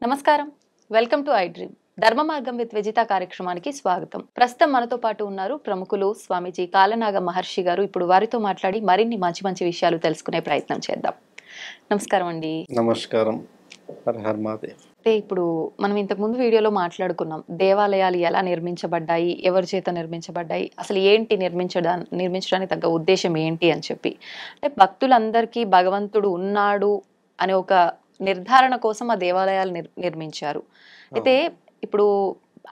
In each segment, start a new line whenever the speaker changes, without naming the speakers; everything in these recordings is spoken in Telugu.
నమస్కారం. Welcome to I dream. ధర్మ మార్గం విత్ విజిత కార్యక్రమానికి స్వాగతం. ప్రస్తుతం మనతో పాటు ఉన్నారు ప్రముఖులు స్వామీజీ కాలనాగ మహర్షి గారు. ఇప్పుడు వారితో మాట్లాడి మరిన్ని మంచి మంచి విషయాలు తెలుసుకునే ప్రయత్నం చేద్దాం. నమస్కారం అండి.
నమస్కారం. హర హర్ మహాదేవ్.
అంటే ఇప్పుడు మనం ఇంతకు ముందు వీడియోలో మాట్లాడుకున్నాం, దేవాలయాలు ఎలా నిర్మించబడ్డాయి, ఎవరి చేత నిర్మించబడ్డాయి, అసలు ఏంటి నిర్మించడానికి తగ్గ ఉద్దేశం ఏంటి అని చెప్పి. అంటే భక్తులందరికీ భగవంతుడు ఉన్నాడు అనే ఒక నిర్ధారణ కోసం ఆ దేవాలయాలు నిర్మించారు. అయితే ఇప్పుడు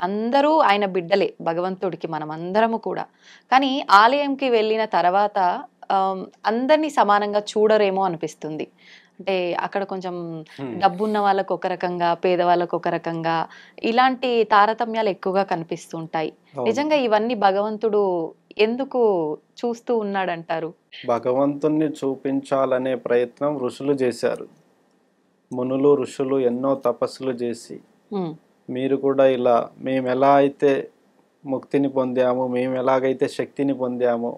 అందరూ ఆయన బిడ్డలే భగవంతుడికి, మనం అందరము కూడా. కానీ ఆలయంకి వెళ్ళిన తర్వాత అందరినీ సమానంగా చూడరేమో అనిపిస్తుంది. అంటే అక్కడ కొంచెం డబ్బున్న వాళ్ళకు ఒక రకంగా, పేదవాళ్ళకు ఒక రకంగా, ఇలాంటి తారతమ్యాలు ఎక్కువగా కనిపిస్తుంటాయి. నిజంగా ఇవన్నీ భగవంతుడు ఎందుకు చూస్తూ ఉన్నాడంటారు?
భగవంతుణ్ణి చూపించాలనే ప్రయత్నం ఋషులు చేశారు. మునులు ఋషులు ఎన్నో తపస్సులు చేసి, మీరు కూడా ఇలా మేము ఎలా అయితే ముక్తిని పొందామో, మేము ఎలాగైతే శక్తిని పొందామో,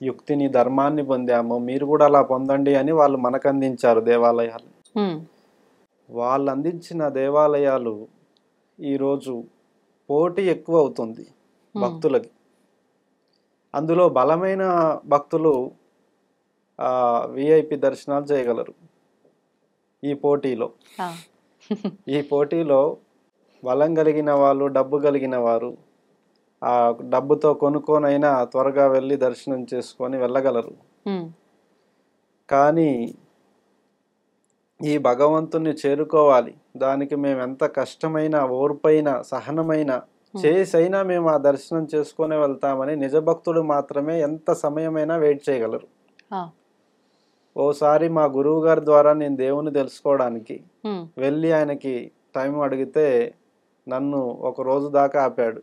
యుక్తిని ధర్మాన్ని పొందామో, మీరు కూడా అలా పొందండి అని వాళ్ళు మనకు అందించారు దేవాలయాలు. వాళ్ళు అందించిన దేవాలయాలు ఈరోజు పోటీ ఎక్కువ అవుతుంది భక్తులకి. అందులో బలమైన భక్తులు విఐపి దర్శనాలు చేయగలరు. ఈ పోటీలో బలం కలిగిన వాళ్ళు, డబ్బు కలిగిన వారు ఆ డబ్బుతో కొనుక్కొనైనా త్వరగా వెళ్ళి దర్శనం చేసుకొని వెళ్ళగలరు. కానీ ఈ భగవంతుని చేరుకోవాలి, దానికి మేము ఎంత కష్టమైన, ఓర్పైన, సహనమైన చేసైనా మేము ఆ దర్శనం చేసుకొని వెళ్తామని నిజ భక్తుడు మాత్రమే ఎంత సమయమైనా వెయిట్ చేయగలరు. ఓసారి మా గురువు గారి ద్వారా నేను దేవుని తెలుసుకోవడానికి వెళ్ళి ఆయనకి టైం అడిగితే నన్ను ఒక రోజు దాకా ఆపాడు.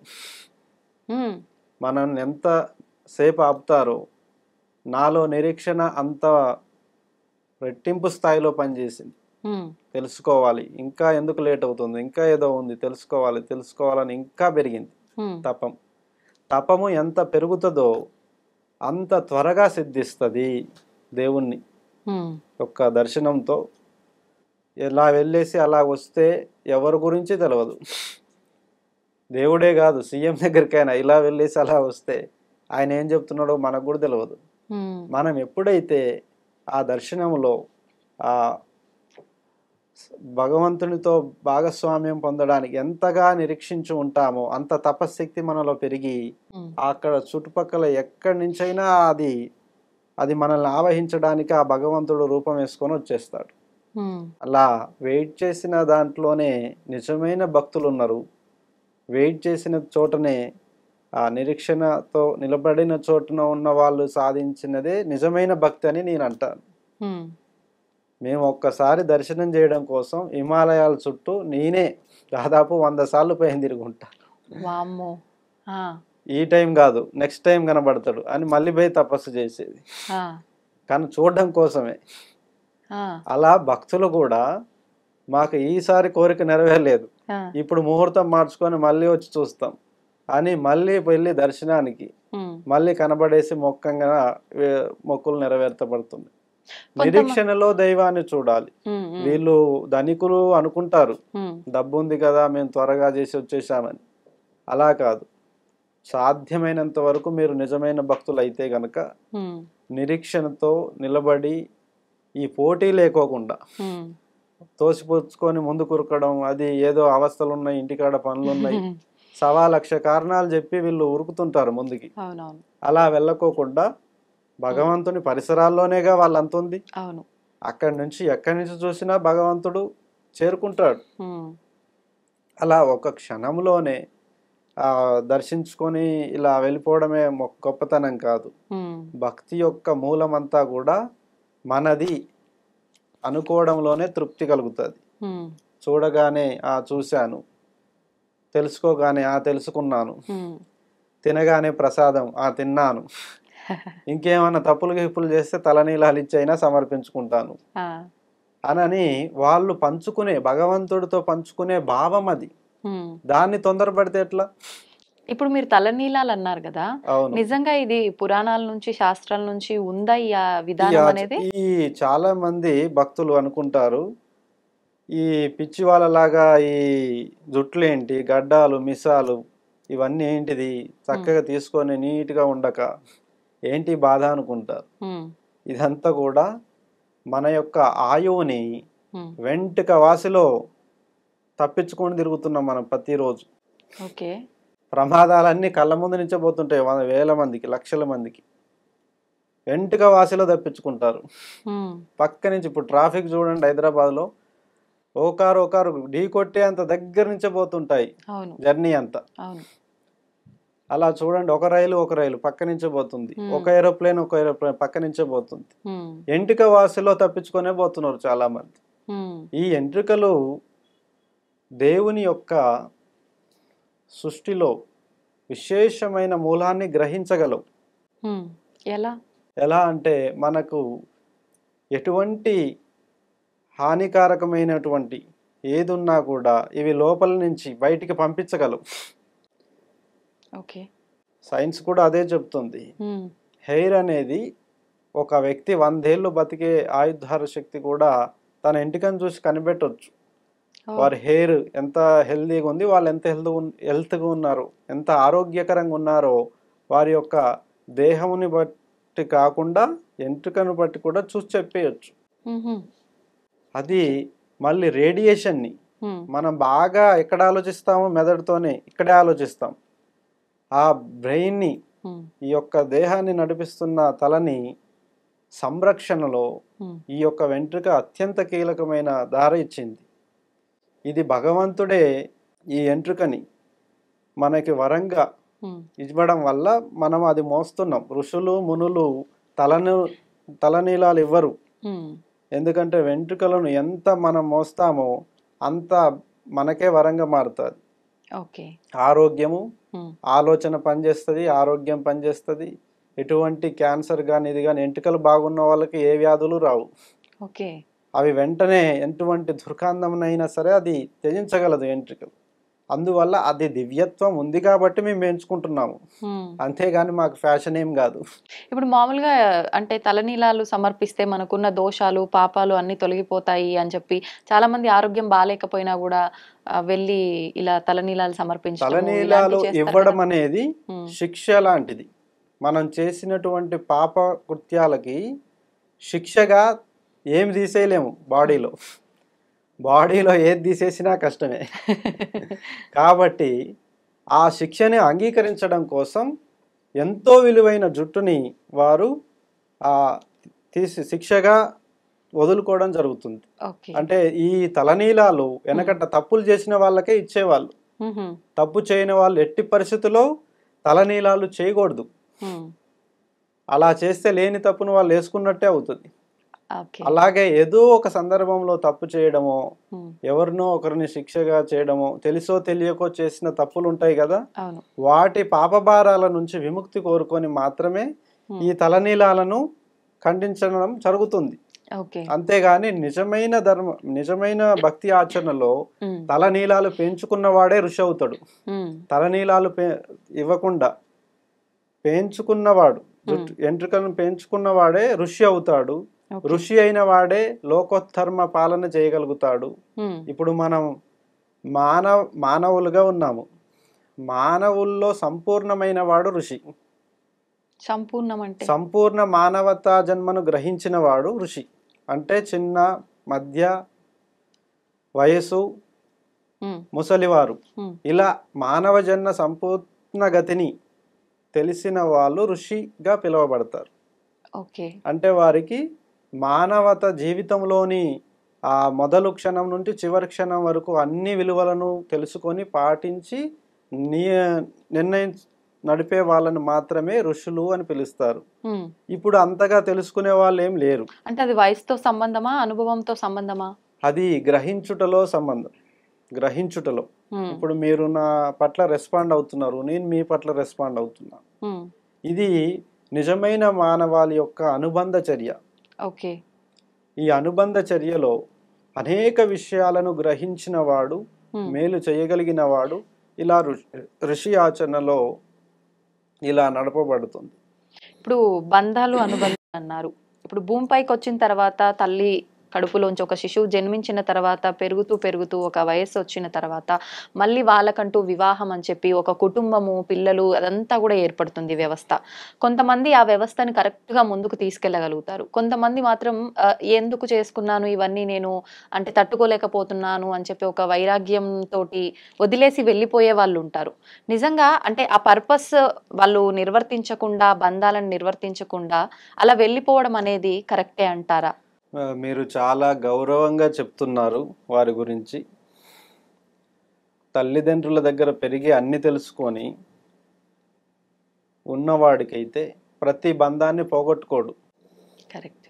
మనల్ని ఎంత సేపు ఆపుతారో నాలో నిరీక్షణ అంత రెట్టింపు స్థాయిలో పనిచేసింది. తెలుసుకోవాలి, ఇంకా ఎందుకు లేట్ అవుతుంది, ఇంకా ఏదో ఉంది, తెలుసుకోవాలని ఇంకా పెరిగింది తపము ఎంత పెరుగుతుందో అంత త్వరగా సిద్ధిస్తుంది దేవుణ్ణి ఒక్క దర్శనంతో. ఎలా వెళ్ళేసి అలా వస్తే ఎవరి గురించి తెలియదు, దేవుడే కాదు సీఎం దగ్గరికైనా ఇలా వెళ్ళేసి అలా వస్తే ఆయన ఏం చెప్తున్నాడో మనకు కూడా తెలియదు. మనం ఎప్పుడైతే ఆ దర్శనంలో ఆ భగవంతునితో భాగస్వామ్యం పొందడానికి ఎంతగా నిరీక్షించి ఉంటామో అంత తపశక్తి మనలో పెరిగి అక్కడ చుట్టుపక్కల ఎక్కడి నుంచైనా అది మనల్ని ఆవహించడానికి ఆ భగవంతుడు రూపం వేసుకొని వచ్చేస్తాడు. అలా వెయిట్ చేసిన దాంట్లోనే నిజమైన భక్తులు ఉన్నారు. వెయిట్ చేసిన చోటనే, ఆ నిరీక్షణతో నిలబడిన చోటున ఉన్న వాళ్ళు సాధించినదే నిజమైన భక్తి అని నేను అంటాను. మేము ఒక్కసారి దర్శనం చేయడం కోసం హిమాలయాల చుట్టూ నేనే దాదాపు 100 సార్లు పైన తిరుగుంటాను. ఈ టైం కాదు, నెక్స్ట్ టైం కనబడతాడు అని మళ్ళీ పోయి తపస్సు చేసేది, కానీ చూడడం కోసమే. అలా భక్తులు కూడా మాకు ఈసారి కోరిక నెరవేరలేదు, ఇప్పుడు ముహూర్తం మార్చుకొని మళ్ళీ వచ్చి చూస్తాం అని మళ్ళీ వెళ్ళి దర్శనానికి మళ్ళీ కనబడేసి మొక్కులు నెరవేర్చబడుతుంది. నిరీక్షణలో దైవాన్ని చూడాలి. వీళ్ళు ధనికులు అనుకుంటారు డబ్బు ఉంది కదా మేము త్వరగా చేసి వచ్చేసామని. అలా కాదు, సాధ్యమైనంత వరకు మీరు నిజమైన భక్తులు అయితే గనక నిరీక్షణతో నిలబడి ఈ పోటీ లేకోకుండా తోసిపుచ్చుకొని ముందు కురకడం, అది ఏదో అవస్థలు ఉన్నాయి, ఇంటికాడ పనులున్నాయి, 1,00,000 కారణాలు చెప్పి వీళ్ళు ఉరుకుతుంటారు ముందుకి. అలా వెళ్ళకోకుండా భగవంతుని పరిసరాల్లోనేగా వాళ్ళంత ఉంది, ఎక్కడి నుంచి చూసినా భగవంతుడు చేరుకుంటాడు. అలా ఒక క్షణంలోనే దర్శించుకొని ఇలా వెళ్ళిపోవడమే గొప్పతనం కాదు. భక్తి యొక్క మూలమంతా కూడా మనది అనుకోవడంలోనే తృప్తి కలుగుతుంది. చూడగానే చూశాను, తెలుసుకోగానే తెలుసుకున్నాను, తినగానే ప్రసాదం తిన్నాను, ఇంకేమైనా తప్పులు గిప్పులు చేస్తే తలనీలాలు ఇచ్చైనా సమర్పించుకుంటాను అని వాళ్ళు పంచుకునే, భగవంతుడితో పంచుకునే భావం అది. దాన్ని తొందరపడితే ఎట్లా?
ఇప్పుడు మీరు తలనీలాలు అన్నారు కదా, నిజంగా ఇది పురాణాల నుంచి, శాస్త్రాల నుంచి ఉందా ఈ విధానం అనేది?
ఈ చాలా మంది భక్తులు అనుకుంటారు ఈ పిచ్చి వాళ్ళలాగా ఈ జుట్లేంటి, గడ్డాలు, మిసాలు ఇవన్నీ ఏంటిది చక్కగా తీసుకొని నీట్గా ఉండక ఏంటి బాధ అనుకుంటారు. ఇదంతా కూడా మన యొక్క ఆయువుని వెంటుక వాసిలో తప్పించుకొని తిరుగుతున్నాం మనం ప్రతిరోజు.
ఓకే.
ప్రమాదాలన్నీ కళ్ళ ముందు నుంచే పోతుంటాయి, వేల మందికి, లక్షల మందికి. వెంటుక వాసిలో తప్పించుకుంటారు. పక్క నుంచి ఇప్పుడు ట్రాఫిక్ చూడండి, హైదరాబాద్లో ఓ కారు ఢీ కొట్టే అంత దగ్గర నుంచే పోతుంటాయి జర్నీ అంతా. అలా చూడండి, ఒక రైలు పక్క నుంచే పోతుంది, ఒక ఏరోప్లేన్ పక్క నుంచే పోతుంది. ఎంట్రుక వాసిలో తప్పించుకొనే పోతున్నారు చాలా మంది. ఈ ఎంట్రుకలు దేవుని యొక్క సృష్టిలో విశేషమైన మూలాన్ని గ్రహించగలవు. ఎలా అంటే మనకు ఎటువంటి హానికారకమైనటువంటి ఏదున్నా కూడా ఇవి లోపల నుంచి బయటికి పంపించగలవు. సైన్స్ కూడా అదే చెప్తుంది. హెయిర్ అనేది ఒక వ్యక్తి 100 ఏళ్ళు బతికే ఆయుర్ధార శక్తి కూడా తన ఎంటికను చూసి కనిపెట్టవచ్చు. వారి హెయిర్ ఎంత హెల్దీగా ఉంది, వాళ్ళు ఎంత హెల్త్గా ఉన్నారు, ఎంత ఆరోగ్యకరంగా ఉన్నారో వారి యొక్క దేహముని బట్టి కాకుండా ఎంట్రుకను బట్టి కూడా చూసి చెప్పేయచ్చు. అది మళ్ళీ రేడియేషన్ని మనం బాగా ఎక్కడ ఆలోచిస్తామో మెదడుతోనే ఇక్కడే ఆలోచిస్తాం. ఆ బ్రెయిన్ని, ఈ యొక్క దేహాన్ని నడిపిస్తున్న తలని సంరక్షణలో ఈ యొక్క వెంట్రుక అత్యంత కీలకమైన దారి ఇచ్చింది. ఇది భగవంతుడే ఈ ఎంట్రుకని మనకి వరంగా ఇవ్వడం వల్ల మనం అది మోస్తున్నాం. ఋషులు మునులు తలనీలాలు ఇవ్వరు. ఎందుకంటే వెంట్రుకలను ఎంత మనం మోస్తామో అంత మనకే వరంగా మారుతుంది. ఆరోగ్యము, ఆలోచన పనిచేస్తుంది, ఆరోగ్యం పనిచేస్తుంది. ఎటువంటి క్యాన్సర్ కానీ ఇది కానీ ఎంట్రుకలు బాగున్న వాళ్ళకి ఏ వ్యాధులు రావు. అవి వెంటనే ఎటువంటి దుర్గంధంనైనా సరే అది త్యజించగలదు ఎంట్రుకలు. అందువల్ల అది దివ్యత్వం ఉంది కాబట్టి మేము ఎంచుకుంటున్నాము, అంతేగాని మాకు ఫ్యాషన్ ఏం కాదు.
ఇప్పుడు మామూలుగా అంటే తలనీలాలు సమర్పిస్తే మనకున్న దోషాలు పాపాలు అన్ని తొలగిపోతాయి అని చెప్పి చాలా మంది ఆరోగ్యం బాగాలేకపోయినా కూడా వెళ్ళి ఇలా తలనీలాలు సమర్పించడం,
తలనీలాలు ఇవ్వడం అనేది శిక్ష లాంటిది. మనం చేసినటువంటి పాప కృత్యాలకి శిక్షగా ఏం తీసేయలేము. బాడీలో ఏది తీసేసినా కష్టమే. కాబట్టి ఆ శిక్షని అంగీకరించడం కోసం ఎంతో విలువైన జుట్టుని వారు శిక్షగా వదులుకోవడం జరుగుతుంది. అంటే ఈ తలనీలాలు వెనకట తప్పులు చేసిన వాళ్ళకే ఇచ్చేవాళ్ళు. తప్పు చేయని వాళ్ళు ఎట్టి పరిస్థితుల్లో తలనీలాలు చేయకూడదు. అలా చేస్తే లేని తప్పును వాళ్ళు వేసుకున్నట్టే అవుతుంది. అలాగే ఏదో ఒక సందర్భంలో తప్పు చేయడమో, ఎవరినో ఒకరిని శిక్షగా చేయడమో, తెలుసో తెలియకో చేసిన తప్పులు ఉంటాయి కదా, వాటి పాపభారాల నుంచి విముక్తి కోరుకొని మాత్రమే ఈ తలనీలాలను ఖండించడం జరుగుతుంది. అంతేగాని నిజమైన భక్తి ఆచరణలో తలనీలాలు పెంచుకున్నవాడే ఋషి అవుతాడు. తలనీలాలు ఇవ్వకుండా పెంచుకున్నవాడు, ఎంట్రుకలను పెంచుకున్నవాడే ఋషి అవుతాడు. ఋషి అయిన వాడే లోకోత్తర్మ పాలన చేయగలుగుతాడు. ఇప్పుడు మనం మానవులుగా ఉన్నాము. మానవుల్లో సంపూర్ణమైన వాడు ఋషి. సంపూర్ణ మానవతా జన్మను గ్రహించిన వాడు ఋషి. అంటే చిన్న, మధ్య వయసు, ముసలివారు, ఇలా మానవ జన్మ సంపూర్ణ గతిని తెలిసిన వాళ్ళు ఋషిగా పిలువబడతారు. అంటే వారికి మానవత జీవితంలోని ఆ మొదలు క్షణం నుండి చివరి క్షణం వరకు అన్ని విలువలను తెలుసుకొని పాటించి నడిపే వాళ్ళని మాత్రమే ఋషులు అని పిలుస్తారు. ఇప్పుడు అంతగా తెలుసుకునే వాళ్ళు ఏం లేరు.
అంటే అది వయసుతో సంబంధమా, అనుభవంతో సంబంధమా?
అది గ్రహించుటలో సంబంధం. గ్రహించుటలో ఇప్పుడు మీరు నా పట్ల రెస్పాండ్ అవుతున్నారు, నేను మీ పట్ల రెస్పాండ్ అవుతున్నా. ఇది నిజమైన మానవాళి యొక్క అనుబంధ చర్య. ఈ అనుబంధ చర్యలో అనేక విషయాలను గ్రహించిన వాడు, మేలు చేయగలిగిన వాడు ఇలా ఋషి ఆచరణలో ఇలా నడపబడుతుంది.
ఇప్పుడు బంధాలు అనుబంధాలు అన్నారు. ఇప్పుడు భూమిపైకి వచ్చిన తర్వాత తల్లి కడుపులోంచి ఒక శిశువు జన్మించిన తర్వాత పెరుగుతూ పెరుగుతూ ఒక వయస్సు వచ్చిన తర్వాత మళ్ళీ వాళ్ళకంటూ వివాహం అని చెప్పి ఒక కుటుంబము, పిల్లలు అదంతా కూడా ఏర్పడుతుంది వ్యవస్థ. కొంతమంది ఆ వ్యవస్థని కరెక్ట్‌గా ముందుకు తీసుకెళ్ళగలుగుతారు. కొంతమంది మాత్రం ఎందుకు చేసుకున్నాను ఇవన్నీ నేను అంటే తట్టుకోలేకపోతున్నాను అని చెప్పి ఒక వైరాగ్యంతోటి వదిలేసి వెళ్ళిపోయే వాళ్ళుంటారు. నిజంగా అంటే ఆ పర్పస్ వాళ్ళు నిర్వర్తించకుండా, బంధాలను నిర్వర్తించకుండా అలా వెళ్ళిపోవడం అనేది కరెక్టే అంటారా?
మీరు చాలా గౌరవంగా చెప్తున్నారు వారి గురించి. తల్లిదండ్రుల దగ్గర పెరిగి అన్ని తెలుసుకొని ఉన్నవాడికైతే ప్రతి బంధాన్ని పోగొట్టుకోడు.
కరెక్ట్.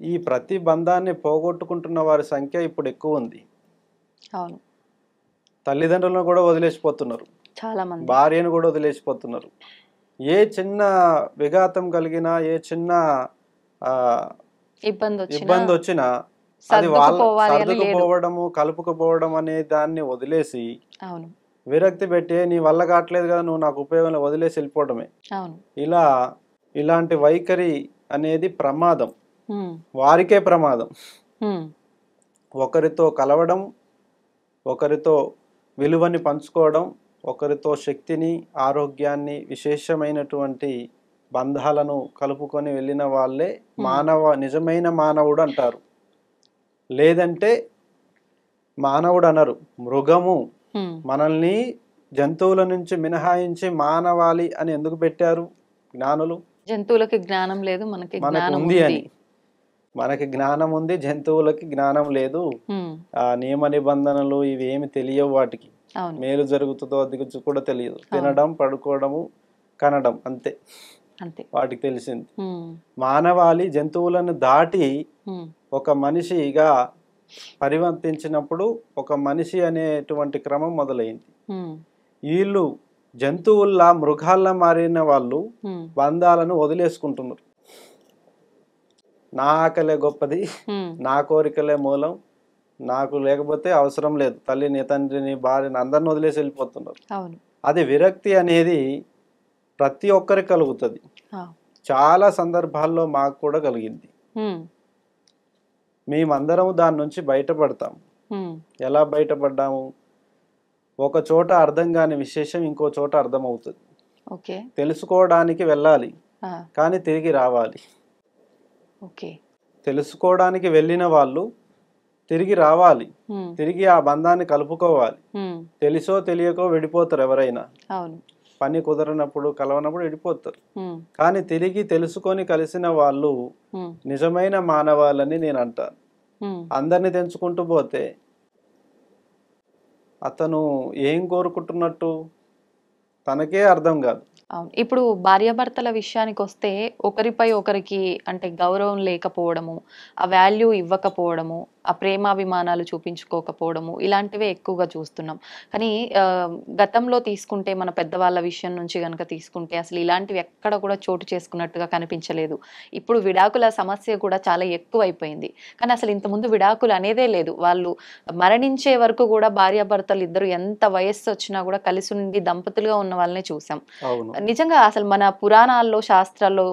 ఈ ప్రతి బంధాన్ని పోగొట్టుకుంటున్న వారి సంఖ్య ఇప్పుడు ఎక్కువ ఉంది.
అవును.
తల్లిదండ్రులను కూడా వదిలేసిపోతున్నారు,
చాలా మంది.
భార్యను కూడా వదిలేసిపోతున్నారు. ఏ చిన్న విఘాతం కలిగినా, ఏ చిన్న ఇబ్బంది వచ్చినా అది వాళ్ళ సర్దుకుపోవడము, కలుపుకుపోవడం అనే దాన్ని వదిలేసి
అవును
విరక్తి పెట్టి నీ వల్ల కావట్లేదు కదా, నువ్వు నాకు ఉపయోగం వదిలేసి వెళ్ళిపోవడమే.
అవును.
ఇలాంటి వైఖరి అనేది ప్రమాదం, వారికే ప్రమాదం. ఒకరితో కలవడం, ఒకరితో విలువని పంచుకోవడం, ఒకరితో శక్తిని, ఆరోగ్యాన్ని, విశేషమైనటువంటి బంధాలను కలుపుకొని వెళ్ళిన వాళ్ళే నిజమైన మానవుడు అంటారు. లేదంటే మానవుడు అనరు, మృగము. మనల్ని జంతువుల నుంచి మినహాయించి మానవాళి అని ఎందుకు పెట్టారు జ్ఞానులు?
జంతువులకి జ్ఞానం లేదు, మనకి
ఉంది అని. మనకి జ్ఞానం ఉంది, జంతువులకి జ్ఞానం లేదు. ఆ నియమ నిబంధనలు ఇవి ఏమి తెలియవు వాటికి. మేలు జరుగుతుందో అది కూడా తెలియదు. తినడం, పడుకోవడము, కనడం, అంతే వాటికి తెలిసింది. మానవాళి జంతువులను దాటి ఒక మనిషిగా పరివర్తించినప్పుడు ఒక మనిషి అనేటువంటి క్రమం మొదలైంది. వీళ్ళు జంతువుల్లా, మృగాల్లా మారిన వాళ్ళు బంధాలను వదిలేసుకుంటున్నారు. నా ఆకలే గొప్పది, నా కోరికలే మూలం, నాకు లేకపోతే అవసరం లేదు, తల్లిని, తండ్రిని, భార్యని అందరిని వదిలేసి వెళ్ళిపోతున్నారు. అది విరక్తి అనేది ప్రతి ఒక్కరికి కలుగుతుంది. చాలా సందర్భాల్లో మాకు కూడా కలిగింది. మేమందరం దాని నుంచి బయటపడతాం. ఎలా బయటపడ్డాము? ఒక చోట అర్థం కాని విశేషం ఇంకో చోట అర్థం అవుతుంది. తెలుసుకోవడానికి వెళ్ళాలి, కానీ తిరిగి రావాలి. తెలుసుకోవడానికి వెళ్ళిన వాళ్ళు తిరిగి రావాలి, తిరిగి ఆ బంధాన్ని కలుపుకోవాలి. తెలుసో తెలియకో విడిపోతారు ఎవరైనా. పని కుదరనప్పుడు, కలవనప్పుడు విడిపోతారు. కానీ తిరిగి తెలుసుకొని కలిసిన వాళ్ళు నిజమైన మానవాళ్ళని నేను అంటాను. అందరిని తెంచుకుంటూ పోతే అతను ఏం కోరుకుంటున్నట్టు తనకే అర్థం కాదు.
అవును. ఇప్పుడు భార్యాభర్తల విషయానికి వస్తే ఒకరిపై ఒకరికి అంటే గౌరవం లేకపోవడము, ఆ వాల్యూ ఇవ్వకపోవడము, ఆ ప్రేమాభిమానాలు చూపించుకోకపోవడము ఇలాంటివే ఎక్కువగా చూస్తున్నాం. కానీ గతంలో తీసుకుంటే మన పెద్దవాళ్ళ విషయం నుంచి గనక తీసుకుంటే అసలు ఇలాంటివి ఎక్కడ కూడా చోటు చేసుకున్నట్టుగా కనిపించలేదు. ఇప్పుడు విడాకుల సమస్య కూడా చాలా ఎక్కువైపోయింది. కానీ అసలు ఇంతకుముందు విడాకులు అనేదే లేదు. వాళ్ళు మరణించే వరకు కూడా భార్యాభర్తలు ఇద్దరు ఎంత వయస్సు వచ్చినా కూడా కలిసి ఉండి దంపతులుగా ఉన్న వాళ్ళనే చూసాం. నిజంగా అసలు మన పురాణాల్లో, శాస్త్రాల్లో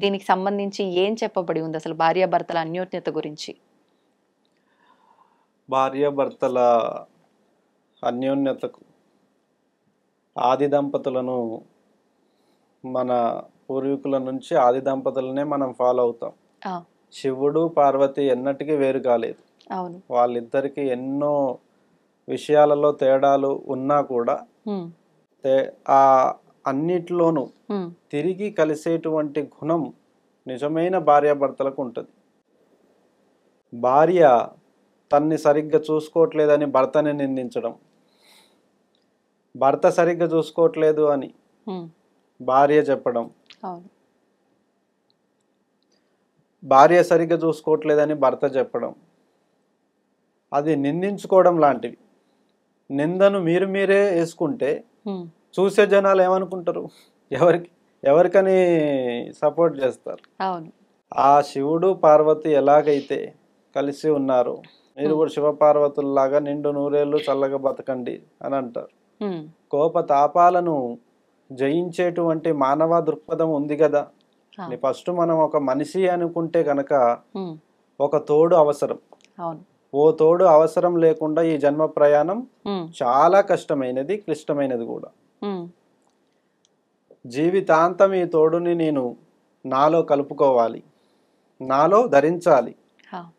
దీనికి సంబంధించి ఏం చెప్పబడి ఉంది అసలు భార్యాభర్తల అన్యోన్యత గురించి?
భార్యాభర్తల అన్యోన్యతకు ఆది దంపతులను, మన పూర్వీకుల నుంచి ఆది దంపతులనే మనం ఫాలో అవుతాం. శివుడు, పార్వతి ఎన్నటికీ వేరు కాలేదు. వాళ్ళిద్దరికి ఎన్నో విషయాలలో తేడాలు ఉన్నా కూడా ఆ అన్నిటిలోనూ తిరిగి కలిసేటువంటి గుణం నిజమైన భార్యాభర్తలకు ఉంటుంది. భార్య తన్ని సరిగ్గా చూసుకోవట్లేదని భర్తని నిందించడం, భర్త సరిగ్గా చూసుకోవట్లేదు అని భార్య చెప్పడం, భార్య సరిగ్గా చూసుకోవట్లేదని భర్త చెప్పడం, అది నిందించుకోవడం లాంటివి. నిందను మీరే వేసుకుంటే చూసే జనాలు ఏమనుకుంటారు? ఎవరికని సపోర్ట్ చేస్తారు? ఆ శివుడు, పార్వతి ఎలాగైతే కలిసి ఉన్నారు, మీరు కూడా శివపార్వతుల్లాగా నిండు నూరేళ్ళు చల్లగా బతకండి అని అంటారు. కోపతాపాలను జయించేటువంటి మానవ దృక్పథం ఉంది కదా. ఫస్ట్ మనం ఒక మనిషి అనుకుంటే గనక ఒక తోడు అవసరం.
అవును.
ఓ తోడు అవసరం లేకుండా ఈ జన్మ ప్రయాణం చాలా కష్టమైనది, క్లిష్టమైనది కూడా. జీవితాంతం ఈ తోడుని నేను నాలో కలుపుకోవాలి, నాలో ధరించాలి.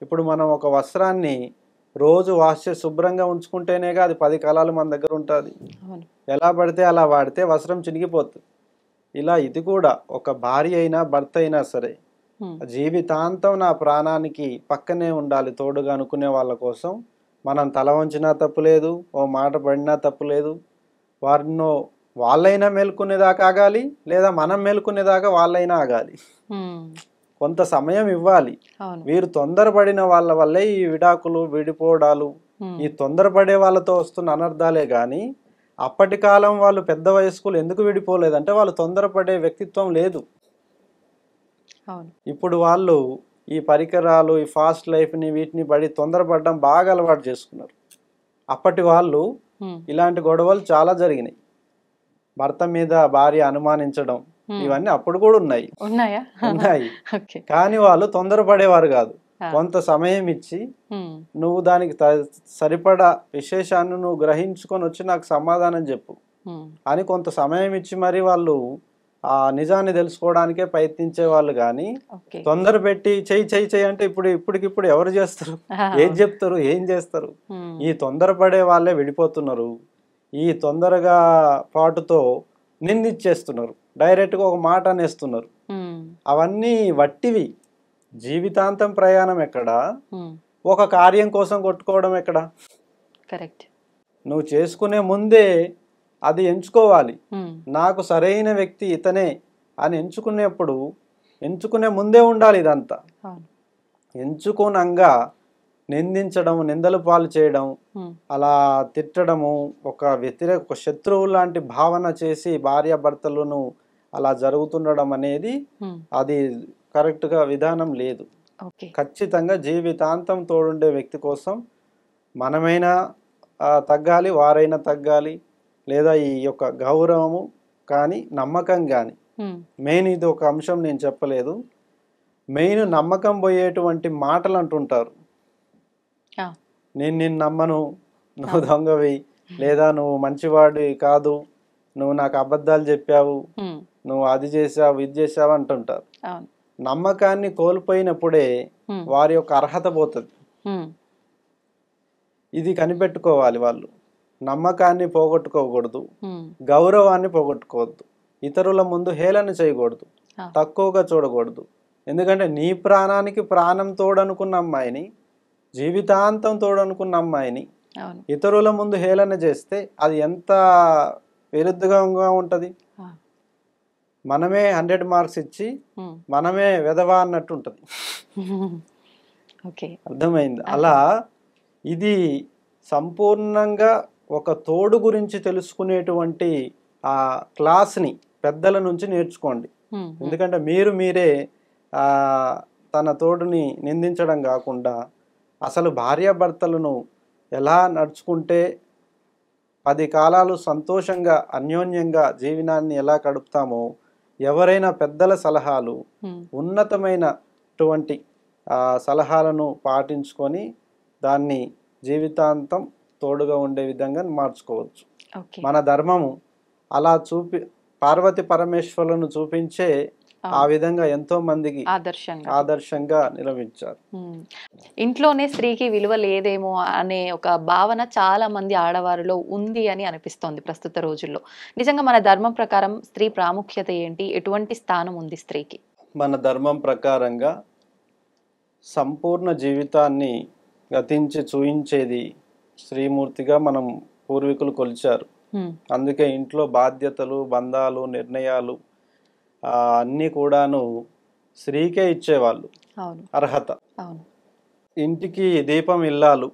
ఇప్పుడు మనం ఒక వస్త్రాన్ని రోజు వాష్ చేసి శుభ్రంగా ఉంచుకుంటేనేగా అది 10 కాలాలు మన దగ్గర ఉంటుంది. ఎలా పడితే అలా వాడితే వస్త్రం చినిగిపోతుంది. ఇలా ఇది కూడా ఒక భార్య అయినా భర్త అయినా సరే జీవితాంతం నా ప్రాణానికి పక్కనే ఉండాలి తోడుగా అనుకునే వాళ్ళ కోసం మనం తల వంచినా తప్పులేదు, ఓ మాట పడినా తప్పులేదు. వారినో వాళ్ళైనా మేల్కొనేదాకా ఆగాలి, లేదా మనం మేల్కొనేదాకా వాళ్ళైనా ఆగాలి. కొంత సమయం ఇవ్వాలి. వీరు తొందరపడిన వాళ్ళ వల్లే ఈ విడాకులు, విడిపోవడాలు, ఈ తొందరపడే వాళ్ళతో వస్తున్న అనర్థాలే గాని అప్పటి కాలం వాళ్ళు పెద్ద వయస్కులు ఎందుకు విడిపోలేదంటే వాళ్ళు తొందరపడే వ్యక్తిత్వం లేదు. ఇప్పుడు వాళ్ళు ఈ పరికరాలు, ఈ ఫాస్ట్ లైఫ్ని వీటిని పడి తొందరపడడం బాగా అలవాటు చేసుకున్నారు. అప్పటి వాళ్ళు ఇలాంటి గొడవలు చాలా జరిగినాయి. భర్త మీద భార్య అనుమానించడం ఇవన్నీ అప్పుడు కూడా ఉన్నాయి. కానీ వాళ్ళు తొందరపడేవారు కాదు. కొంత సమయం ఇచ్చి నువ్వు దానికి సరిపడా విశేషాన్ని నువ్వు గ్రహించుకొని వచ్చి నాకు సమాధానం చెప్పు అని కొంత సమయం ఇచ్చి మరి వాళ్ళు ఆ నిజాన్ని తెలుసుకోవడానికే ప్రయత్నించే వాళ్ళు. కానీ తొందర పెట్టి చెయ్యి అంటే ఇప్పటికిప్పుడు ఎవరు చేస్తారు, ఏం చెప్తారు, ఏం చేస్తారు? ఈ తొందరపడే వాళ్ళే విడిపోతున్నారు. ఈ తొందరగా పాటుతో నిందించేస్తున్నారు, డైరెక్ట్గా ఒక మాట అనేస్తున్నారు. అవన్నీ వట్టివి. జీవితాంతం ప్రయాణం ఎక్కడ, ఒక కార్యం కోసం కొట్టుకోవడం ఎక్కడ? కరెక్ట్. నువ్వు చేసుకునే ముందే అది ఎంచుకోవాలి. నాకు సరైన వ్యక్తి ఇతనే అని ఎంచుకునే ముందే ఉండాలి ఇదంతా. ఎంచుకోనంగా నిందించడం, నిందలు పాలు చేయడం, అలా తిట్టడము, ఒక శత్రువు లాంటి భావన చేసి భార్యాభర్తలను అలా జరుగుతుండడం అనేది అది కరెక్ట్గా విధానం లేదు. ఖచ్చితంగా జీవితాంతం తోడుండే వ్యక్తి కోసం మనమైనా తగ్గాలి, వారైనా తగ్గాలి. లేదా ఈ యొక్క గౌరవము కానీ నమ్మకం కానీ మెయిన్ ఇది ఒక అంశం నేను చెప్పలేదు. మెయిన్ నమ్మకం పోయేటువంటి మాటలు అంటుంటారు. నేను నిన్ను నమ్మను, నువ్వు దొంగవి, లేదా నువ్వు మంచివాడి కాదు, నువ్వు నాకు అబద్ధాలు చెప్పావు, నువ్వు అది చేసావు, ఇది చేసావు అంటుంటారు. నమ్మకాన్ని కోల్పోయినప్పుడే వారి యొక్క అర్హత పోతుంది. ఇది కనిపెట్టుకోవాలి వాళ్ళు. నమ్మకాన్ని పోగొట్టుకోకూడదు, గౌరవాన్ని పోగొట్టుకోవద్దు, ఇతరుల ముందు హేళన చేయకూడదు, తక్కువగా చూడకూడదు. ఎందుకంటే నీ ప్రాణానికి ప్రాణం తోడనుకున్న అమ్మాయిని, జీవితాంతం తోడనుకున్న అమ్మాయిని ఇతరుల ముందు హేళన చేస్తే అది ఎంత విరుద్ధంగా ఉంటది. మనమే 100 మార్క్స్ ఇచ్చి మనమే వెధవా అన్నట్టు ఉంటది. అర్థమైంది? అలా ఇది సంపూర్ణంగా ఒక తోడు గురించి తెలుసుకునేటువంటి ఆ క్లాస్ని పెద్దల నుంచి నేర్చుకోండి. ఎందుకంటే మీరే తన తోడుని నిందించడం కాకుండా అసలు భార్యాభర్తలను ఎలా నడుచుకుంటే 10 కాలాలు సంతోషంగా అన్యోన్యంగా జీవనాన్ని ఎలా గడుపుతామో, ఎవరైనా పెద్దల సలహాలు, ఉన్నతమైనటువంటి సలహాలను పాటించుకొని దాన్ని జీవితాంతం తోడుగా ఉండే విధంగా మార్చుకోవచ్చు. మన ధర్మము అలా పార్వతి పరమేశ్వరులను చూపించే ఆ విధంగా ఎంతో మందికి ఆదర్శంగా నిలవించారు.
ఇంట్లోనే స్త్రీకి విలువ లేదేమో అనే ఒక భావన చాలా మంది ఆడవారిలో ఉంది అని అనిపిస్తోంది ప్రస్తుత రోజుల్లో. నిజంగా మన ధర్మం ప్రకారం స్త్రీ ప్రాముఖ్యత ఏంటి, ఎటువంటి స్థానం ఉంది స్త్రీకి?
మన ధర్మం ప్రకారంగా సంపూర్ణ జీవితాన్ని గతించి చూయించేది శ్రీమూర్తిగా మనం పూర్వీకులు కొలిచారు. అందుకే ఇంట్లో బాధ్యతలు, బంధాలు, నిర్ణయాలు అన్నీ కూడాను స్త్రీకే ఇచ్చేవాళ్ళు అర్హత. ఇంటికి దీపం ఇల్లాలు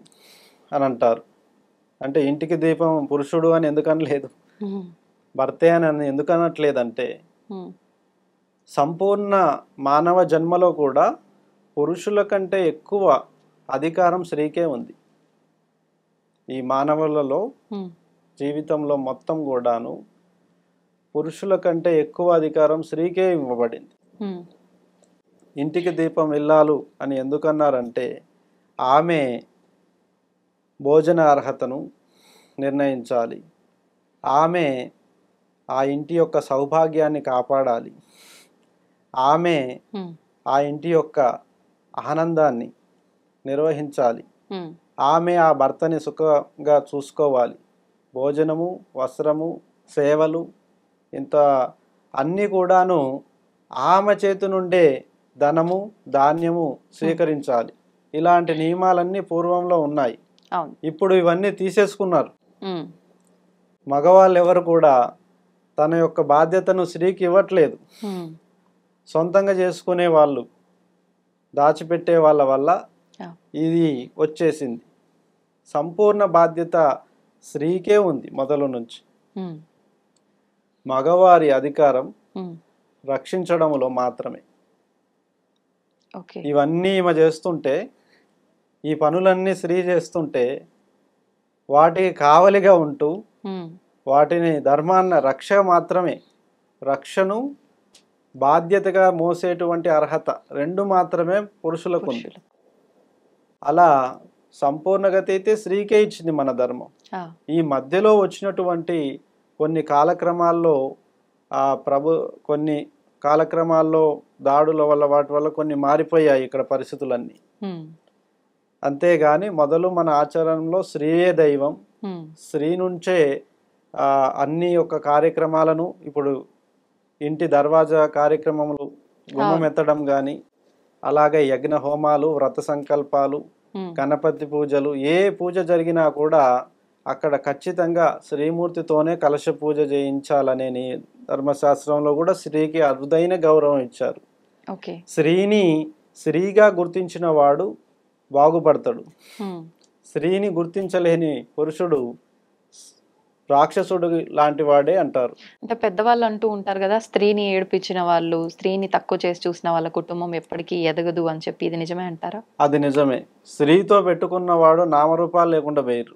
అని అంటారు. అంటే ఇంటికి దీపం పురుషుడు అని ఎందుకనలేదు, భర్తే అని ఎందుకనట్లేదంటే సంపూర్ణ మానవ జన్మలో కూడా పురుషుల కంటే ఎక్కువ అధికారం స్త్రీకే ఉంది. ఈ మానవులలో జీవితంలో మొత్తం కూడాను పురుషుల కంటే ఎక్కువ అధికారం స్త్రీకే ఇవ్వబడింది. ఇంటికి దీపం ఇల్లాలు అని ఎందుకన్నారంటే ఆమె భోజన అర్హతను నిర్ణయించాలి. ఆమె ఆ ఇంటి యొక్క సౌభాగ్యాన్ని కాపాడాలి. ఆమె ఆ ఇంటి యొక్క ఆనందాన్ని నిర్వహించాలి. ఆమె ఆ భర్తని సుఖంగా చూసుకోవాలి. భోజనము, వస్త్రము, సేవలు, ఇంత అన్నీ కూడాను ఆమె చేతి నుండే ధనము, ధాన్యము స్వీకరించాలి. ఇలాంటి నియమాలన్నీ పూర్వంలో ఉన్నాయి. ఇప్పుడు ఇవన్నీ తీసేసుకున్నారు. మగవాళ్ళు ఎవరు కూడా తన యొక్క బాధ్యతను స్త్రీకి ఇవ్వట్లేదు. సొంతంగా చేసుకునే వాళ్ళు, దాచిపెట్టే వాళ్ళ వల్ల ఇది వచ్చేసింది. సంపూర్ణ బాధ్యత స్త్రీకే ఉంది మొదలు నుంచి. మగవారి అధికారం రక్షించడంలో మాత్రమే. ఇవన్నీ ఈమె చేస్తుంటే, ఈ పనులన్నీ స్త్రీ చేస్తుంటే, వాటికి కావలిగా ఉంటూ వాటిని ధర్మాన్న రక్ష మాత్రమే, రక్షను బాధ్యతగా మోసేటువంటి అర్హత రెండు మాత్రమే పురుషులకు ఉంది. అలా సంపూర్ణగతి అయితే స్త్రీకే ఇచ్చింది మన ధర్మం. ఈ మధ్యలో వచ్చినటువంటి కొన్ని కాలక్రమాల్లో కొన్ని కాలక్రమాల్లో దాడుల వల్ల వాటి వల్ల కొన్ని మారిపోయాయి ఇక్కడ పరిస్థితులన్నీ. అంతేగాని మొదలు మన ఆచరణలో స్త్రీయే దైవం, స్త్రీ నుంచే అన్ని యొక్క కార్యక్రమాలను, ఇప్పుడు ఇంటి దర్వాజా కార్యక్రమములు, గుమ్మం ఎత్తడం కానీ, అలాగే యజ్ఞ హోమాలు, వ్రత సంకల్పాలు, గణపతి పూజలు, ఏ పూజ జరిగినా కూడా అక్కడ ఖచ్చితంగా శ్రీమూర్తితోనే కలశ పూజ చేయించాలనే ధర్మశాస్త్రంలో కూడా స్త్రీకి అరుదైన గౌరవం ఇచ్చారు. స్త్రీని స్త్రీగా గుర్తించిన వాడు బాగుపడతాడు. స్త్రీని గుర్తించలేని పురుషుడు రాక్షసుడు లాంటి వాడే అంటారు.
అంటే పెద్దవాళ్ళు అంటూ ఉంటారు కదా, స్త్రీని ఏడిపించిన వాళ్ళు, స్త్రీని తక్కువ చేసి చూసిన వాళ్ళ కుటుంబం ఎప్పటికీ ఎదగదు అని చెప్పి. ఇది నిజమే అంటారా?
అది నిజమే. స్త్రీతో పెట్టుకున్నవాడు నామరూపాలు లేకుండా వేరు.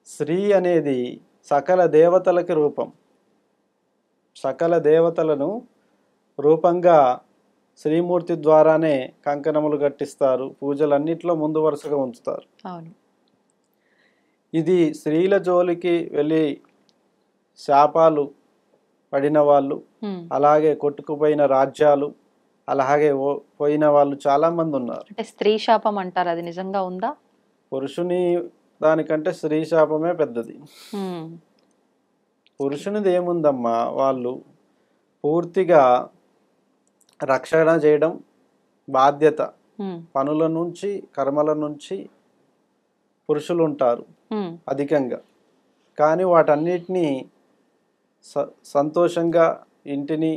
స్త్రీ అనేది సకల దేవతలకి రూపం. సకల దేవతలను రూపంగా శ్రీమూర్తి ద్వారానే కంకణములు కట్టిస్తారు, పూజలన్నిట్లో ముందు వరుసగా ఉంచుతారు. ఇది స్త్రీల జోలికి వెళ్ళి శాపాలు పడిన వాళ్ళు, అలాగే కొట్టుకుపోయిన రాజ్యాలు, అలాగే పోయిన వాళ్ళు చాలా మంది ఉన్నారు.
అంటే స్త్రీ శాపం అంటారు, అది నిజంగా ఉందా?
పురుషుని దానికంటే స్త్రీ శాపమే పెద్దది. పురుషునిది ఏముందమ్మా, వాళ్ళు పూర్తిగా రక్షణ చేయడం బాధ్యత. పనుల నుంచి, కర్మల నుంచి పురుషులు ఉంటారు అధికంగా. కానీ వాటన్నిటినీ సంతోషంగా ఇంటిని,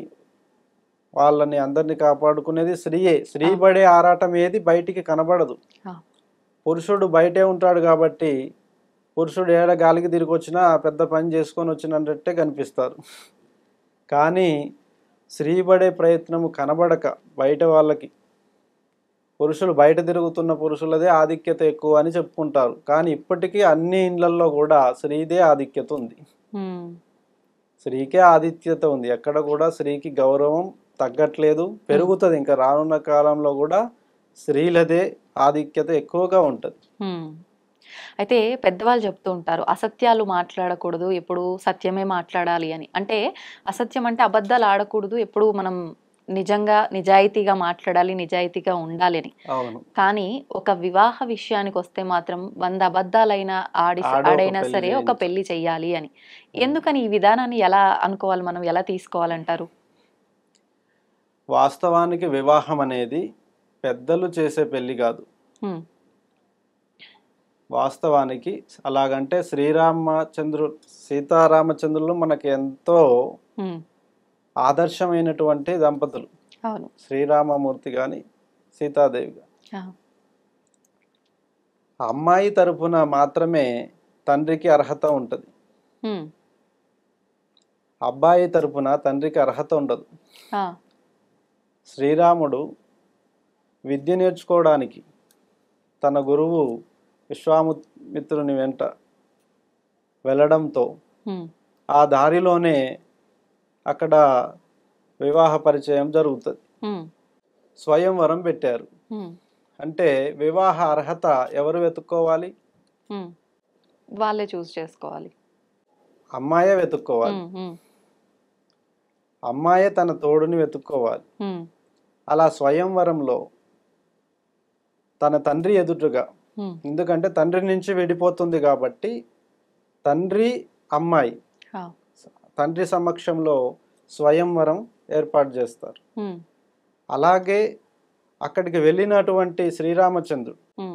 వాళ్ళని అందరినీ కాపాడుకునేది స్త్రీయే. స్త్రీ పడే ఆరాటం ఏది బయటికి కనబడదు. పురుషుడు బయటే ఉంటాడు కాబట్టి పురుషుడు ఏడ గాలికి తిరిగి వచ్చినా పెద్ద పని చేసుకొని వచ్చినట్టే కనిపిస్తారు. కానీ స్త్రీ పడే ప్రయత్నము కనబడక బయట వాళ్ళకి, పురుషులు బయట తిరుగుతున్న పురుషులదే ఆధిక్యత ఎక్కువ అని చెప్పుకుంటారు. కానీ ఇప్పటికీ అన్ని ఇండ్లల్లో కూడా స్త్రీదే ఆధిక్యత ఉంది. స్త్రీకే ఆధిక్యత ఉంది. ఎక్కడ కూడా స్త్రీకి గౌరవం తగ్గట్లేదు, పెరుగుతుంది. ఇంకా రానున్న కాలంలో కూడా స్త్రీలదే ఆధిక్యత ఎక్కువగా ఉంటుంది.
అయితే పెద్దవాళ్ళు చెప్తూ ఉంటారు, అసత్యాలు మాట్లాడకూడదు, ఎప్పుడు సత్యమే మాట్లాడాలి అని. అంటే అసత్యం అంటే అబద్ధాలు ఆడకూడదు, ఎప్పుడు మనం నిజంగా నిజాయితీగా మాట్లాడాలి, నిజాయితీగా ఉండాలి అని. కానీ ఒక వివాహ విషయానికి వస్తే మాత్రం 100 అబద్ధాలైనా ఆడైనా సరే ఒక పెళ్లి చెయ్యాలి అని. ఎందుకని ఈ విధానాన్ని ఎలా అనుకోవాలి, మనం ఎలా తీసుకోవాలంటారు?
వాస్తవానికి వివాహం అనేది పెద్దలు చేసే పెళ్లి కాదు. వాస్తవానికి అలాగంటే సీతారామచంద్రులు మనకి ఎంతో ఆదర్శమైనటువంటి దంపతులు. శ్రీరామమూర్తి గాని, సీతాదేవి గాని. అమ్మాయి తరపున మాత్రమే తండ్రికి అర్హత ఉంటుంది, అబ్బాయి తరపున తండ్రికి అర్హత ఉండదు. శ్రీరాముడు విద్య నేర్చుకోవడానికి తన గురువు విశ్వామిత్రుని వెంట వెళ్ళడంతో ఆ దారిలోనే అక్కడ వివాహ పరిచయం జరుగుతుంది. స్వయంవరం పెట్టారు. అంటే వివాహ అర్హత ఎవరు వెతుక్కోవాలి?
వాళ్ళే చూస్ చేసుకోవాలి.
అమ్మాయే వెతుక్కోవాలి. అమ్మాయే తన తోడుని వెతుక్కోవాలి. అలా స్వయంవరంలో తన తండ్రి ఎదుటగా, ఎందుకంటే తండ్రి నుంచి విడిపోతుంది కాబట్టి తండ్రి అమ్మాయి తండ్రి సమక్షంలో స్వయంవరం ఏర్పాటు చేస్తారు. అలాగే అక్కడికి వెళ్ళినటువంటి శ్రీరామచంద్రుడు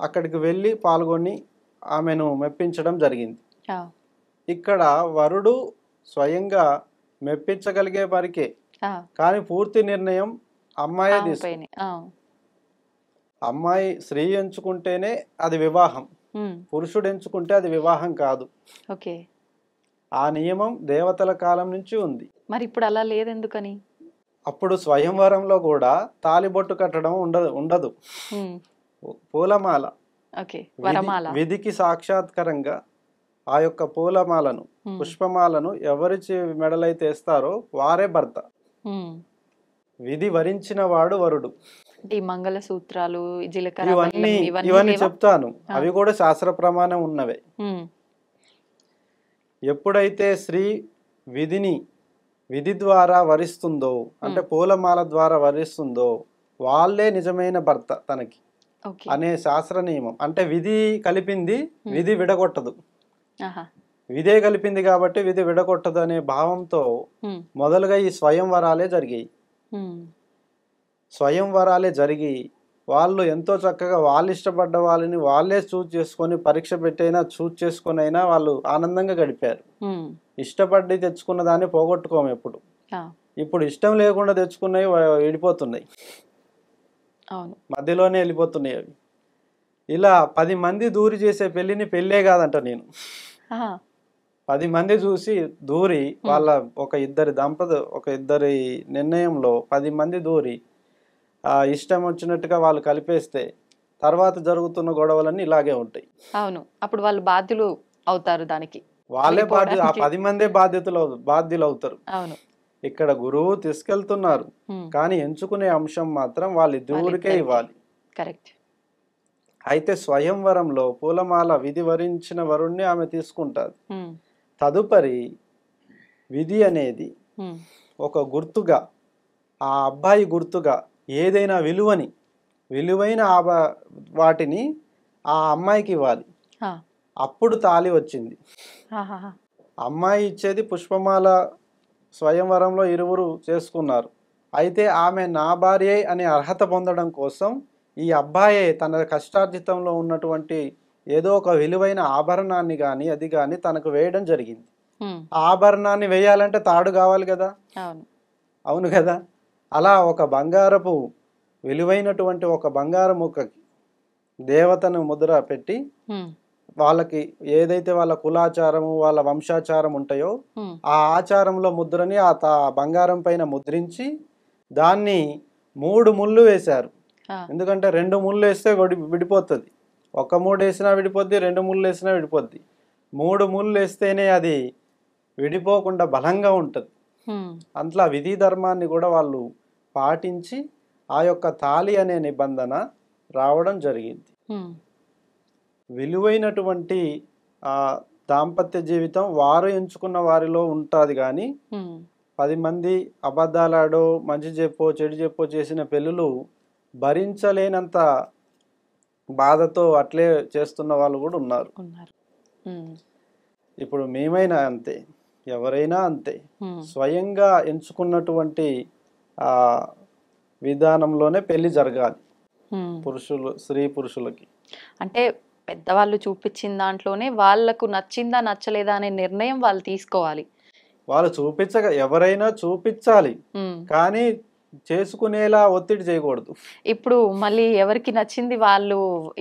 అక్కడికి వెళ్ళి పాల్గొని ఆమెను మెప్పించడం జరిగింది. ఇక్కడ వరుడు స్వయంగా మెప్పించగలిగే వరకే, కానీ పూర్తి నిర్ణయం అమ్మాయే తీసుకుంది. అమ్మాయి స్త్రీ ఎంచుకుంటేనే అది వివాహం, పురుషుడు ఎంచుకుంటే అది వివాహం కాదు. ఆ నియమం దేవతల కాలం నుంచి ఉంది.
మరి ఇప్పుడు అలా లేదు ఎందుకని?
అప్పుడు స్వయంవరంలో కూడా తాలిబొట్టు కట్టడం ఉండదు. పూలమాల, విధికి సాక్షాత్కరంగా ఆ యొక్క పూలమాలను, పుష్పమాలను ఎవరి మెడలైతే వేస్తారో వారే భర్త. విధి వరించిన వాడు వరుడు.
ఈ మంగళ సూత్రాలు,
ఇవన్నీ చెప్తాను, అవి కూడా శాస్త్ర ప్రమాణం ఉన్నవే. ఎప్పుడైతే స్త్రీ విధి ద్వారా వరిస్తుందో, అంటే పూలమాల ద్వారా వరిస్తుందో వాళ్ళే నిజమైన భర్త తనకి అనే శాస్త్ర నియమం. అంటే విధి కలిపింది, విధి విడగొట్టదు. విధే కలిపింది కాబట్టి విధి విడగొట్టదు అనే భావంతో మొదలుగా ఈ స్వయంవరాలే జరిగాయి. స్వయంవరాలే జరిగి వాళ్ళు ఎంతో చక్కగా వాళ్ళు ఇష్టపడ్డ వాళ్ళని వాళ్ళే చూజ్ చేసుకొని, పరీక్ష పెట్టైనా చూజ్ చేసుకొని అయినా వాళ్ళు ఆనందంగా గడిపారు. ఇష్టపడి తెచ్చుకున్న దాన్ని పోగొట్టుకోము ఎప్పుడు. ఇప్పుడు ఇష్టం లేకుండా తెచ్చుకున్నవి విడిపోతున్నాయి, మధ్యలోనే వెళ్ళిపోతున్నాయి అవి. ఇలా 10 మంది దూరి చేసే పెళ్లిని పెళ్ళే కాదంట నేను. 10 మంది చూసి దూరి వాళ్ళ ఒక ఇద్దరి నిర్ణయంలో 10 మంది దూరి ఇష్టం వచ్చినట్టుగా వాళ్ళు కలిపేస్తే తర్వాత జరుగుతున్న గొడవలన్నీ ఇలాగే ఉంటాయి.
అవును, అప్పుడు వాళ్ళు బాధ్యులు అవుతారు, దానికి
వాళ్ళే ఆ 10 మందే బాధ్యులు అవుతారు.
అవును,
ఇక్కడ గురువు తీసుకెళ్తున్నారు, కానీ ఎంచుకునే అంశం మాత్రం వాళ్ళిద్దరికే ఇవ్వాలి.
కరెక్ట్.
అయితే స్వయంవరంలో పూలమాల విధి వరించిన వరుణ్ణి ఆమె తీసుకుంటారు. తదుపరి విధి అనేది ఒక గుర్తుగా, ఆ అబ్బాయి గుర్తుగా ఏదైనా విలువైన వాటిని ఆ అమ్మాయికి ఇవ్వాలి. అప్పుడు తాళి వచ్చింది. అమ్మాయి ఇచ్చేది పుష్పమాల. స్వయంవరంలో ఇరువురు చేసుకున్నారు. అయితే ఆమె నా భార్య అనే అర్హత పొందడం కోసం ఈ అబ్బాయే తన కష్టార్జితంలో ఉన్నటువంటి ఏదో ఒక విలువైన ఆభరణాన్ని కానీ అది కానీ తనకు వేయడం జరిగింది. ఆభరణాన్ని వేయాలంటే తాడు కావాలి కదా. అవును కదా. అలా ఒక బంగారపు విలువైనటువంటి ఒక బంగారు ముక్కకి దేవతను ముద్ర పెట్టి వాళ్ళకి ఏదైతే వాళ్ళ కులాచారము, వాళ్ళ వంశాచారం ఉంటాయో ఆ ఆచారంలో ముద్రని ఆ బంగారం పైన ముద్రించి దాన్ని 3 ముళ్ళు వేశారు. ఎందుకంటే 2 ముళ్ళు వేస్తే విడిపోతుంది. 1 మూడు వేసినా విడిపోద్ది, 2 ముళ్ళు వేసినా విడిపోద్ది. 3 ముళ్ళు వేస్తేనే అది విడిపోకుండా బలంగా ఉంటుంది. అట్లా విధి ధర్మాన్ని కూడా వాళ్ళు పాటించి ఆ యొక్క తాళి అనే నిబంధన రావడం జరిగింది. విలువైనటువంటి ఆ దాంపత్య జీవితం వారు ఎంచుకున్న వారిలో ఉంటుంది. కానీ 10 మంది అబద్ధాలాడో మంచి చెప్పో చెడు చెప్పో చేసిన పెళ్ళిళ్ళు భరించలేనంత బాధతో అట్లే చేస్తున్న వాళ్ళు కూడా ఉన్నారు. ఇప్పుడు మేమైనా అంతే, ఎవరైనా అంతే. స్వయంగా ఎంచుకున్నటువంటి ఆ విధానంలోనే పెళ్లి జరగాలి స్త్రీ పురుషులకి.
అంటే పెద్దవాళ్ళు చూపించిన దాంట్లోనే వాళ్ళకు నచ్చిందా నచ్చలేదా అనే నిర్ణయం వాళ్ళు తీసుకోవాలి.
వాళ్ళు ఎవరైనా చూపించాలి, కానీ చేసుకునేలా ఒత్తిడి చేయకూడదు.
ఇప్పుడు మళ్ళీ ఎవరికి నచ్చింది వాళ్ళు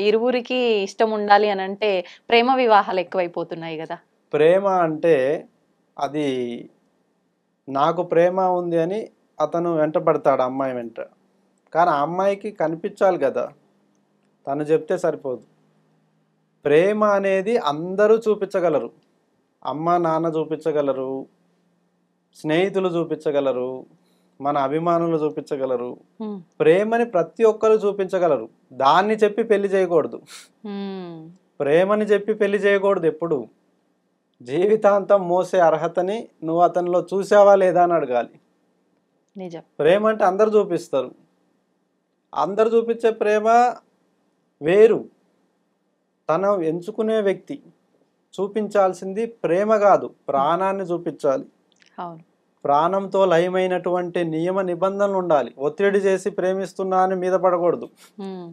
ఇరువురికి ఇష్టం ఉండాలి అని అంటే ప్రేమ వివాహాలు ఎక్కువైపోతున్నాయి కదా.
ప్రేమ అంటే అది నాకు ప్రేమ ఉంది అని అతను వెంటపడతాడు అమ్మాయి వెంట, కానీ ఆ అమ్మాయికి కనిపించాలి కదా, తను చెప్తే సరిపోదు. ప్రేమ అనేది అందరూ చూపించగలరు. అమ్మ నాన్న చూపించగలరు, స్నేహితులు చూపించగలరు, మన అభిమానులు చూపించగలరు,
ఉమ్,
ప్రేమని ప్రతి ఒక్కరు చూపించగలరు. దాన్ని చెప్పి పెళ్లి చేయకూడదు,
ఉమ్,
ప్రేమని చెప్పి పెళ్లి చేయకూడదు. ఎప్పుడు జీవితాంతం మోసే అర్హతని నువ్వు అతనిలో చూసావా లేదా అని అడగాలి.
నిజం.
ప్రేమ అంటే అందరు చూపిస్తారు, అందరు చూపించే ప్రేమ వేరు. తను ఎంచుకునే వ్యక్తి చూపించాల్సింది ప్రేమ కాదు, ప్రాణాన్ని చూపించాలి.
అవును.
ప్రాణంతో లయమైనటువంటి నియమ నిబంధనలు ఉండాలి. ఒత్తిడి చేసి ప్రేమిస్తున్నా అని మీద పడకూడదు.
ఉమ్,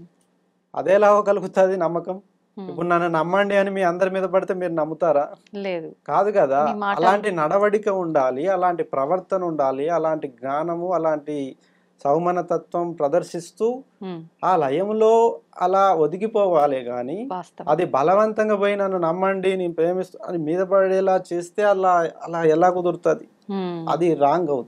అదేలా కలుగుతుంది నమ్మకం?
ఉమ్,
ఇప్పుడు నన్ను నమ్మండి అని మీ అందరి మీద పడితే మీరు నమ్ముతారా?
లేదు.
కాదు కదా.
మీ మాట
అలాంటి నడవడిక ఉండాలి, అలాంటి ప్రవర్తన ఉండాలి, అలాంటి జ్ఞానము, అలాంటి సౌమనతత్వం ప్రదర్శిస్తూ
ఉమ్,
ఆ లయంలో అలా ఒదిగిపోవాలి. కానీ
వాస్తవం.
అది బలవంతంగా పోయి నన్ను నమ్మండి నేను ప్రేమిస్తూ అని మీద పడేలా చేస్తే అలా అలా ఎలా కుదురుతుంది?
ఉమ్.
అది రాంగ్ అవుతుంది.